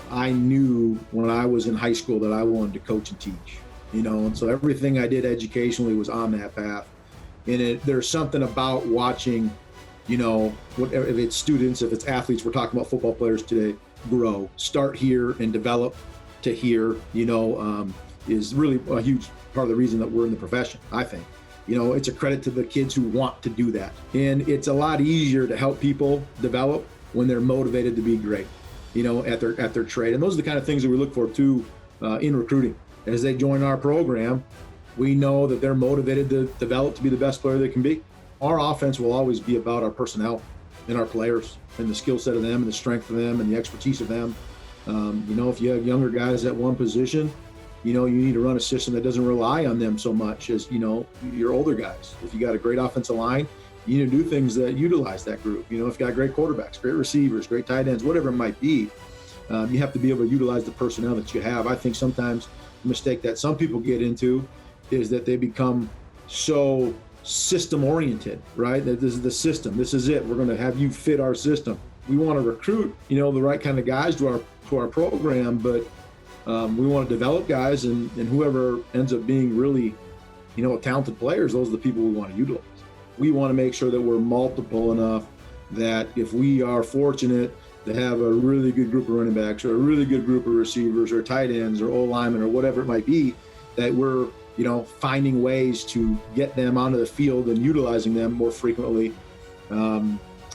I knew when I was in high school that I wanted to coach and teach, and so everything I did educationally was on that path. And there's something about watching, whatever, if it's students, if it's athletes, we're talking about football players today, grow, start here and develop to here, is really a huge part of the reason that we're in the profession, I think. It's a credit to the kids who want to do that. And it's a lot easier to help people develop when they're motivated to be great, at their trade. And those are the kind of things that we look for too in recruiting. As they join our program, we know that they're motivated to develop to be the best player they can be. Our offense will always be about our personnel and our players and the skill set of them and the strength of them and the expertise of them. If you have younger guys at one position, you need to run a system that doesn't rely on them so much as, your older guys. If you got a great offensive line, you need to do things that utilize that group. If you got great quarterbacks, great receivers, great tight ends, whatever it might be, you have to be able to utilize the personnel that you have. I think sometimes the mistake that some people get into is that they become so system oriented, right? That this is the system. This is it. We're going to have you fit our system. We want to recruit, the right kind of guys to our program, but we want to develop guys, and whoever ends up being really, talented players, those are the people we want to utilize. We want to make sure that we're multiple enough that if we are fortunate to have a really good group of running backs or a really good group of receivers or tight ends or O-linemen or whatever it might be, that we're, finding ways to get them onto the field and utilizing them more frequently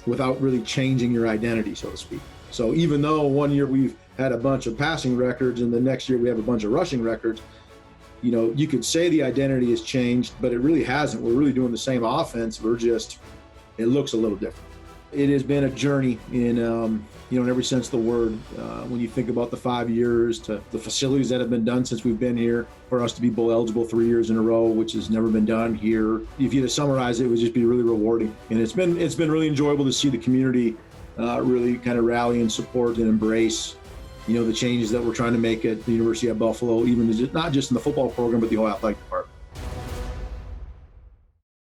without really changing your identity, so to speak. So even though one year we've had a bunch of passing records and the next year we have a bunch of rushing records, you could say the identity has changed, but it really hasn't. We're really doing the same offense. It looks a little different. It has been a journey in every sense of the word. When you think about the 5 years to the facilities that have been done since we've been here, for us to be bowl eligible 3 years in a row, which has never been done here. If you had to summarize it would just be really rewarding. And it's been really enjoyable to see the community really kind of rally and support and embrace the changes that we're trying to make at the University of Buffalo, even not just in the football program, but the whole athletic department.